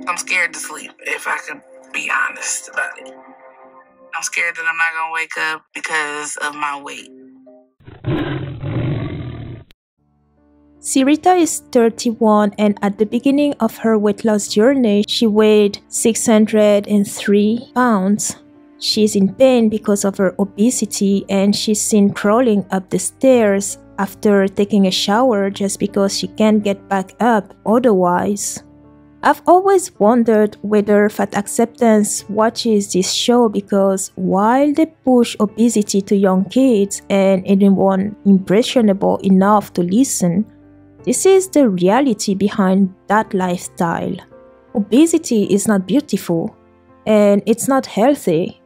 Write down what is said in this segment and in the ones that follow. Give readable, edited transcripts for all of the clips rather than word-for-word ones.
I'm scared to sleep, if I could be honest about it. I'm scared that I'm not going to wake up because of my weight. Syreeta is 31 and at the beginning of her weight loss journey, she weighed 603 pounds. She's in pain because of her obesity and she's seen crawling up the stairs after taking a shower just because she can't get back up otherwise. I've always wondered whether Fat Acceptance watches this show because while they push obesity to young kids and anyone impressionable enough to listen, this is the reality behind that lifestyle. Obesity is not beautiful, and it's not healthy.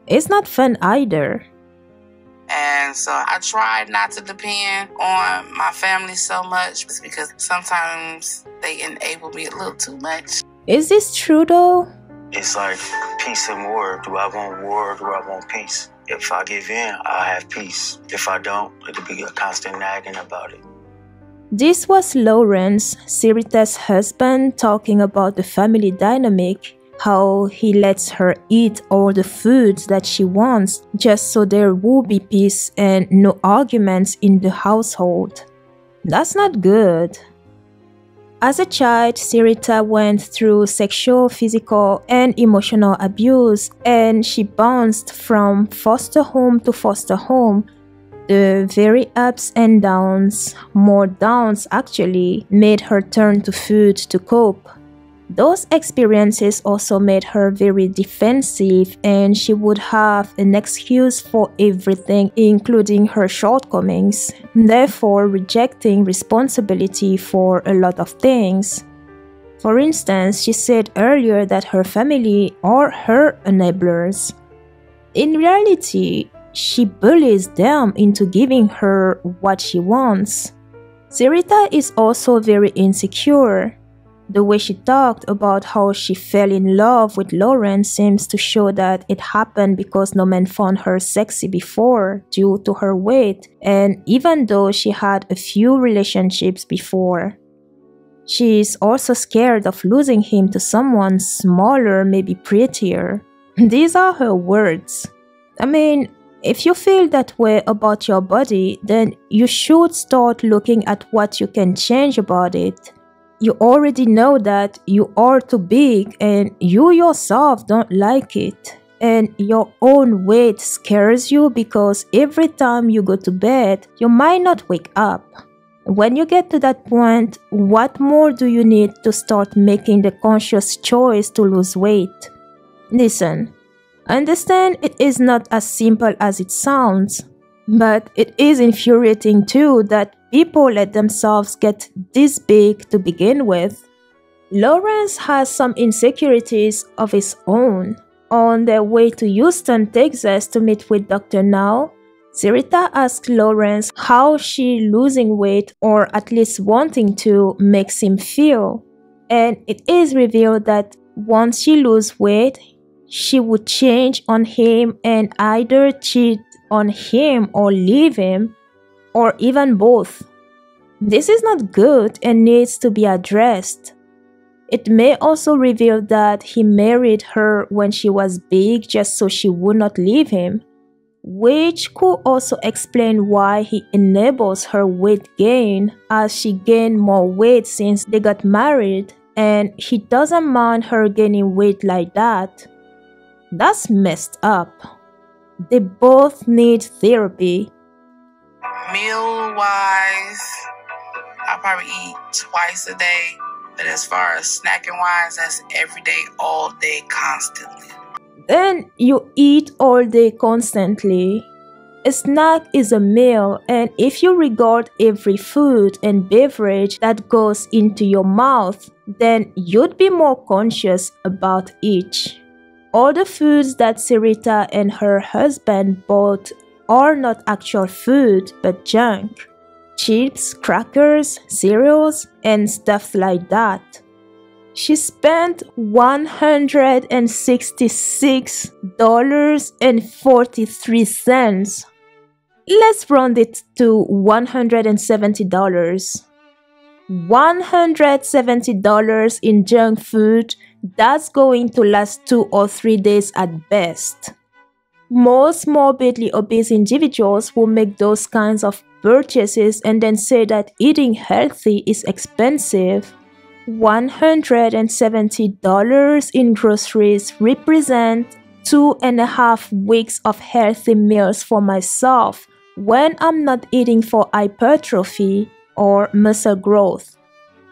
It's not fun either. And so I tried not to depend on my family so much because sometimes they enable me a little too much. Is this true though? It's like peace and war. Do I want war or do I want peace? If I give in, I'll have peace. If I don't, it'll be a constant nagging about it. This was Lawrence, Syreeta's husband, talking about the family dynamic, how he lets her eat all the foods that she wants just so there will be peace and no arguments in the household. That's not good. As a child, Syreeta went through sexual, physical, and emotional abuse, and she bounced from foster home to foster home. The very ups and downs, more downs actually, made her turn to food to cope. Those experiences also made her very defensive and she would have an excuse for everything, including her shortcomings, therefore rejecting responsibility for a lot of things. For instance, she said earlier that her family are her enablers. In reality, she bullies them into giving her what she wants. Syreeta is also very insecure. The way she talked about how she fell in love with Lawrence seems to show that it happened because no man found her sexy before due to her weight, and even though she had a few relationships before. She's also scared of losing him to someone smaller, maybe prettier. These are her words. I mean, if you feel that way about your body, then you should start looking at what you can change about it. You already know that you are too big and you yourself don't like it. And your own weight scares you because every time you go to bed, you might not wake up. When you get to that point, what more do you need to start making the conscious choice to lose weight? Listen. I understand it is not as simple as it sounds, but it is infuriating too that people let themselves get this big to begin with. Lawrence has some insecurities of his own. On their way to Houston, Texas to meet with Dr. Now, Syreeta asked Lawrence how she losing weight or at least wanting to makes him feel. And it is revealed that once she loses weight, she would change on him and either cheat on him or leave him, or even both. This is not good and needs to be addressed. It may also reveal that he married her when she was big just so she would not leave him, which could also explain why he enables her weight gain as she gained more weight since they got married and he doesn't mind her gaining weight like that. That's messed up. They both need therapy. Meal-wise, I probably eat twice a day. But as far as snacking-wise, that's every day, all day, constantly. Then you eat all day constantly. A snack is a meal, and if you regard every food and beverage that goes into your mouth, then you'd be more conscious about each. All the foods that Syreeta and her husband bought are not actual food but junk. Chips, crackers, cereals, and stuff like that. She spent $166.43. Let's round it to $170. $170 in junk food that's going to last 2 or 3 days at best. Most morbidly obese individuals will make those kinds of purchases and then say that eating healthy is expensive. $170 in groceries represent 2.5 weeks of healthy meals for myself when I'm not eating for hypertrophy or muscle growth.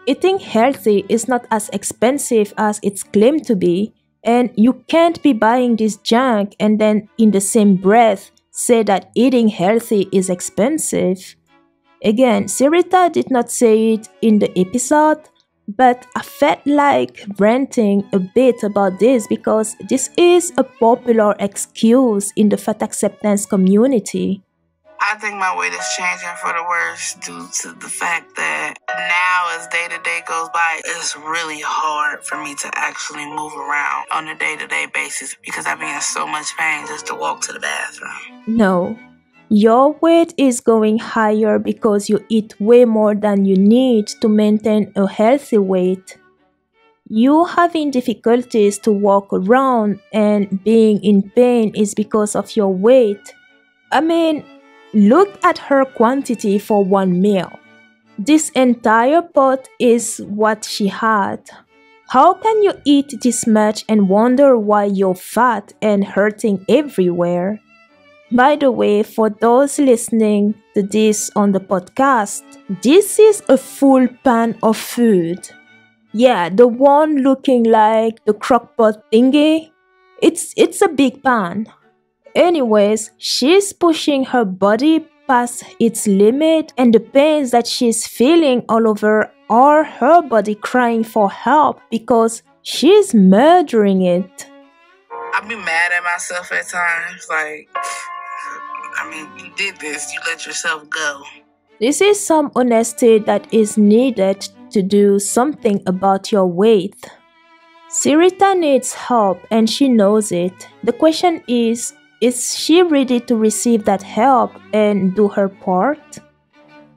Eating healthy is not as expensive as it's claimed to be, and you can't be buying this junk and then in the same breath say that eating healthy is expensive. Again, Syreeta did not say it in the episode, but I felt like ranting a bit about this because this is a popular excuse in the fat acceptance community. I think my weight is changing for the worse due to the fact that now as day-to-day goes by, it's really hard for me to actually move around on a day-to-day basis because I be in so much pain just to walk to the bathroom. No, your weight is going higher because you eat way more than you need to maintain a healthy weight. You having difficulties to walk around and being in pain is because of your weight. I mean, look at her quantity for one meal. This entire pot is what she had. How can you eat this much and wonder why you're fat and hurting everywhere? By the way, for those listening to this on the podcast, this is a full pan of food. Yeah, the one looking like the crockpot thingy. It's a big pan. Anyways, she's pushing her body past its limit, and the pains that she's feeling all over are her body crying for help because she's murdering it. I be mad at myself at times, you did this, you let yourself go. This is some honesty that is needed to do something about your weight. Syreeta needs help and she knows it. The question is she ready to receive that help and do her part?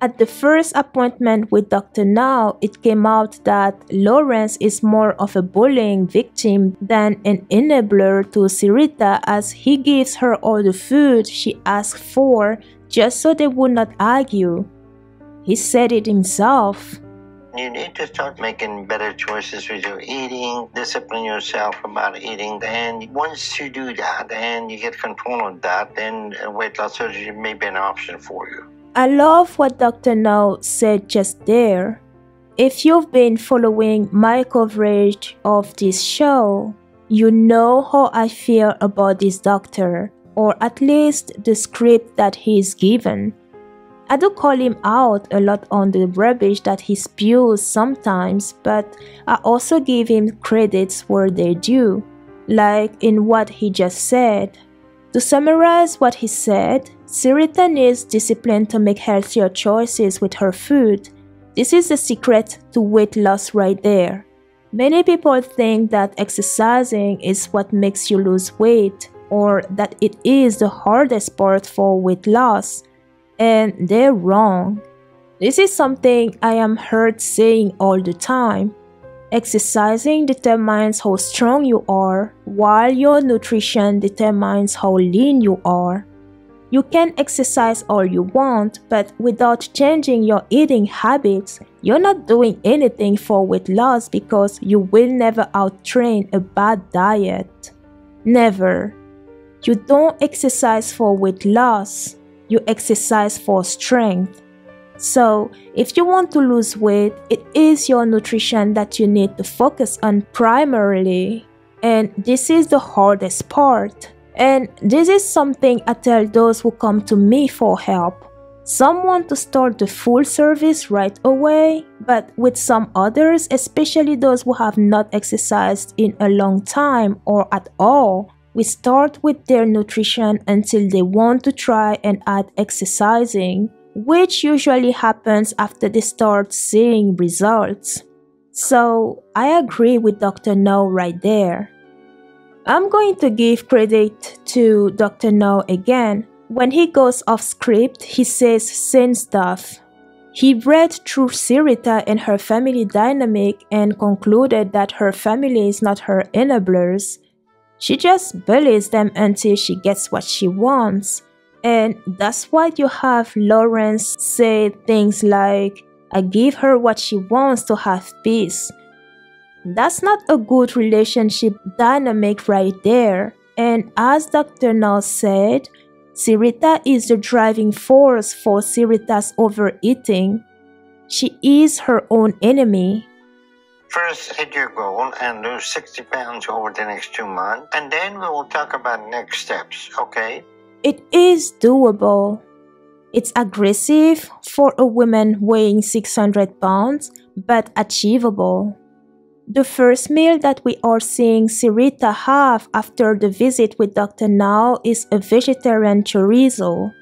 At the first appointment with Dr. Now, it came out that Lawrence is more of a bullying victim than an enabler to Syreeta, as he gives her all the food she asked for just so they would not argue. He said it himself. You need to start making better choices with your eating, discipline yourself about eating, and once you do that and you get control of that, then weight loss surgery may be an option for you. I love what Dr. Now said just there. If you've been following my coverage of this show, you know how I feel about this doctor, or at least the script that he's given. I do call him out a lot on the rubbish that he spews sometimes, but I also give him credits where they're due, like in what he just said. To summarize what he said, Syreeta needs discipline to make healthier choices with her food. This is the secret to weight loss right there. Many people think that exercising is what makes you lose weight, or that it is the hardest part for weight loss, and they're wrong. This is something I am heard saying all the time. Exercising determines how strong you are, while your nutrition determines how lean you are. You can exercise all you want, but without changing your eating habits, you're not doing anything for weight loss because you will never outtrain a bad diet. Never. You don't exercise for weight loss, you exercise for strength. So, if you want to lose weight, it is your nutrition that you need to focus on primarily. And this is the hardest part. And this is something I tell those who come to me for help. Some want to start the full service right away, but with some others, especially those who have not exercised in a long time or at all, we start with their nutrition until they want to try and add exercising, which usually happens after they start seeing results. So I agree with Dr. No right there. I'm going to give credit to Dr. No again. When he goes off script, he says sane stuff. He read through Syreeta and her family dynamic and concluded that her family is not her enablers. She just bullies them until she gets what she wants. And that's why you have Lawrence say things like, I give her what she wants to have peace. That's not a good relationship dynamic right there. And as Dr. Now said, Syreeta is the driving force for Syreeta's overeating. She is her own enemy. First, hit your goal and lose 60 pounds over the next 2 months, and then we will talk about next steps, okay? It is doable. It's aggressive for a woman weighing 600 pounds, but achievable. The first meal that we are seeing Syreeta have after the visit with Dr. Now is a vegetarian chorizo.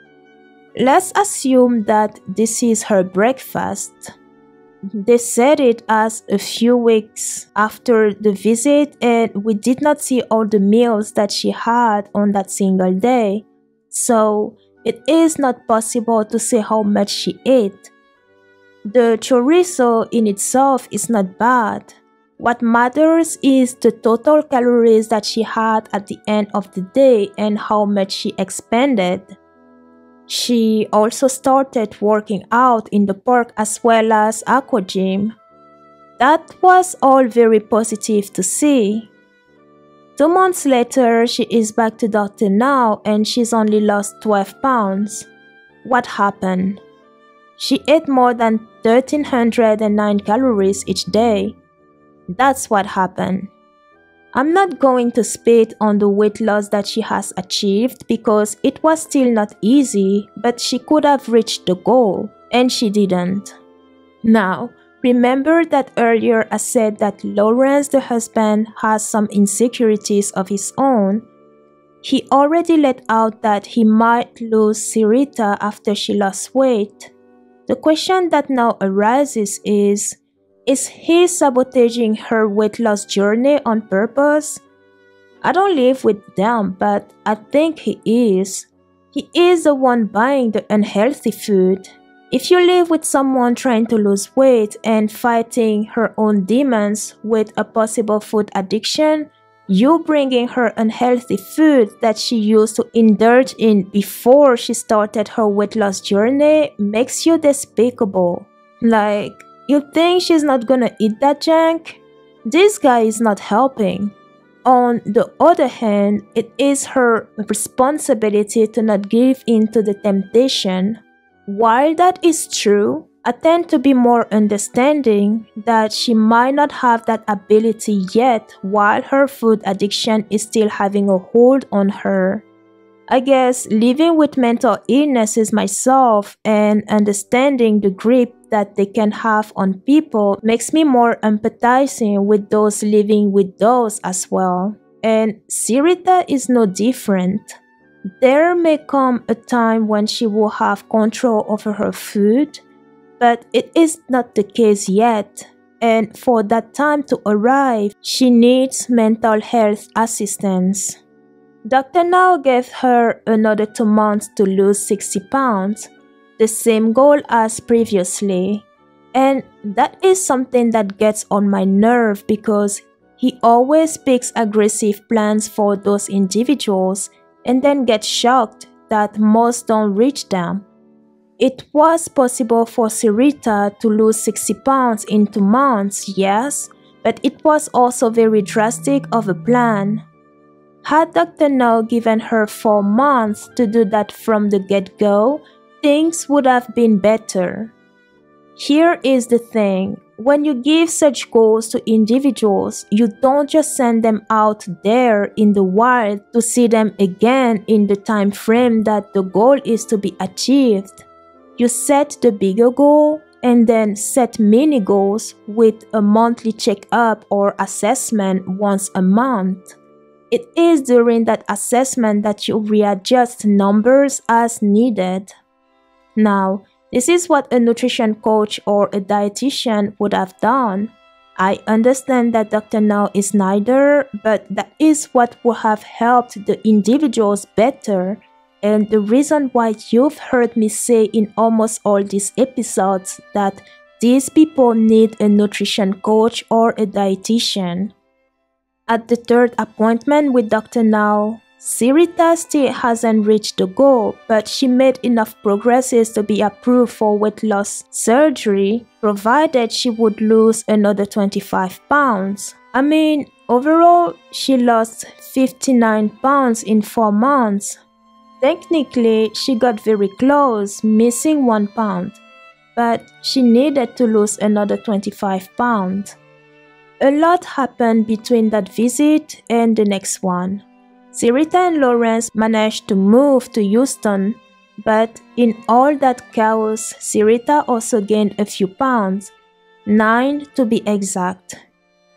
Let's assume that this is her breakfast. They said it as a few weeks after the visit, and we did not see all the meals that she had on that single day. So it is not possible to say how much she ate. The chorizo in itself is not bad. What matters is the total calories that she had at the end of the day and how much she expended. She also started working out in the park as well as aqua gym. That was all very positive to see. 2 months later, she is back to Dr. Now and she's only lost 12 pounds. What happened? She ate more than 1,309 calories each day. That's what happened. I'm not going to spit on the weight loss that she has achieved because it was still not easy, but she could have reached the goal, and she didn't. Now, remember that earlier I said that Lawrence, the husband, has some insecurities of his own. He already let out that he might lose Syreeta after she lost weight. The question that now arises is he sabotaging her weight loss journey on purpose? I don't live with them, but I think he is. He is the one buying the unhealthy food. If you live with someone trying to lose weight and fighting her own demons with a possible food addiction, you bringing her unhealthy food that she used to indulge in before she started her weight loss journey makes you despicable. Like, you think she's not gonna eat that junk? This guy is not helping. On the other hand, it is her responsibility to not give in to the temptation. While that is true, I tend to be more understanding that she might not have that ability yet while her food addiction is still having a hold on her. I guess living with mental illnesses myself and understanding the grip that they can have on people makes me more empathizing with those living with those as well. And Syreeta is no different. There may come a time when she will have control over her food, but it is not the case yet. And for that time to arrive, she needs mental health assistance. Dr. Now gave her another 2 months to lose 60 pounds, the same goal as previously. And that is something that gets on my nerve because he always picks aggressive plans for those individuals and then gets shocked that most don't reach them. It was possible for Syreeta to lose 60 pounds in 2 months, yes, but it was also very drastic of a plan. Had Dr. Now given her 4 months to do that from the get-go, things would have been better. Here is the thing. When you give such goals to individuals, you don't just send them out there in the wild to see them again in the time frame that the goal is to be achieved. You set the bigger goal and then set mini goals with a monthly checkup or assessment once a month. It is during that assessment that you readjust numbers as needed. Now, this is what a nutrition coach or a dietitian would have done. I understand that Dr. Now is neither, but that is what would have helped the individuals better. And the reason why you've heard me say in almost all these episodes that these people need a nutrition coach or a dietitian. At the third appointment with Dr. Now, Syreeta still hasn't reached the goal, but she made enough progresses to be approved for weight loss surgery, provided she would lose another 25 pounds. I mean, overall, she lost 59 pounds in 4 months. Technically, she got very close, missing 1 pound, but she needed to lose another 25 pounds. A lot happened between that visit and the next one. Syreeta and Lawrence managed to move to Houston, but in all that chaos, Syreeta also gained a few pounds, 9 to be exact.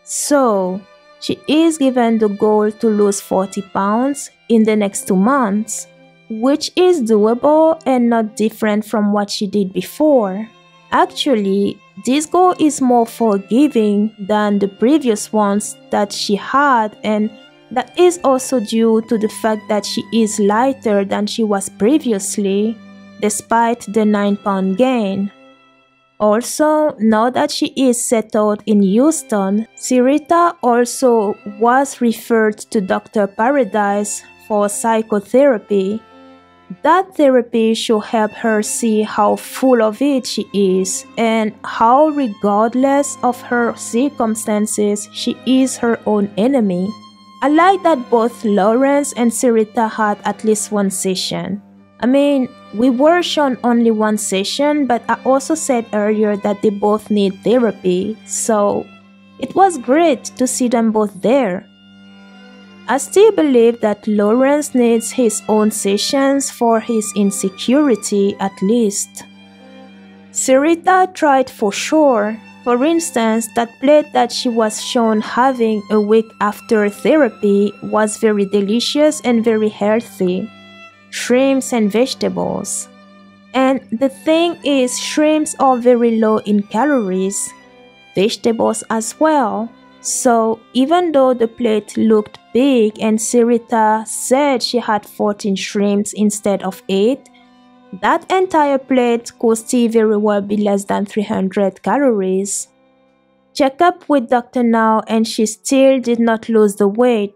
So, she is given the goal to lose 40 pounds in the next 2 months, which is doable and not different from what she did before. Actually, this goal is more forgiving than the previous ones that she had, and that is also due to the fact that she is lighter than she was previously, despite the 9-pound gain. Also, now that she is settled in Houston, Syreeta also was referred to Dr. Paradise for psychotherapy. That therapy should help her see how full of it she is and how, regardless of her circumstances, she is her own enemy. I like that both Lawrence and Syreeta had at least one session. I mean, we were shown only one session, but I also said earlier that they both need therapy, so it was great to see them both there. I still believe that Lawrence needs his own sessions for his insecurity at least. Syreeta tried for sure. For instance, that plate that she was shown having a week after therapy was very delicious and very healthy. Shrimps and vegetables. And the thing is, shrimps are very low in calories. Vegetables as well. So even though the plate looked big and Syreeta said she had 14 shrimps instead of 8, that entire plate could still very well be less than 300 calories. Check up with Dr. Now and she still did not lose the weight.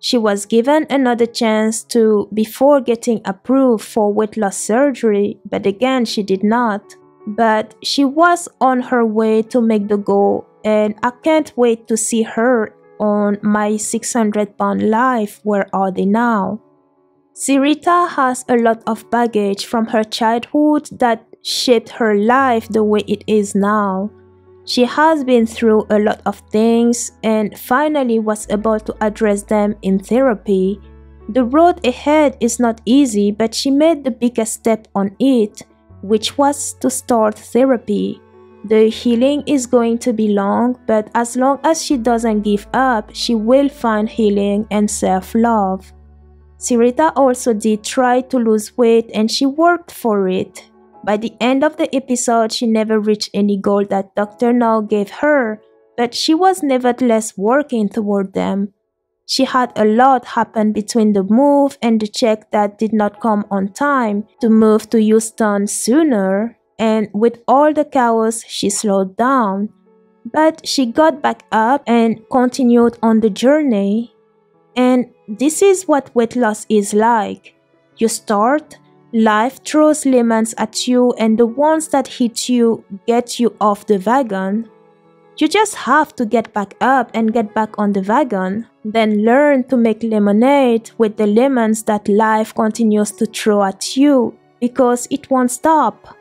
She was given another chance before getting approved for weight loss surgery, but again she did not. But she was on her way to make the goal, and I can't wait to see her on my 600-pound life. Where are they now? Syreeta has a lot of baggage from her childhood that shaped her life the way it is now. She has been through a lot of things and finally was able to address them in therapy. The road ahead is not easy, but she made the biggest step on it, which was to start therapy. The healing is going to be long, but as long as she doesn't give up, she will find healing and self-love. Syreeta also did try to lose weight and she worked for it. By the end of the episode, she never reached any goal that Dr. Now gave her, but she was nevertheless working toward them. She had a lot happen between the move and the check that did not come on time to move to Houston sooner, and with all the chaos, she slowed down. But she got back up and continued on the journey. And this is what weight loss is like. You start, life throws lemons at you, and the ones that hit you get you off the wagon. You just have to get back up and get back on the wagon. Then learn to make lemonade with the lemons that life continues to throw at you, because it won't stop.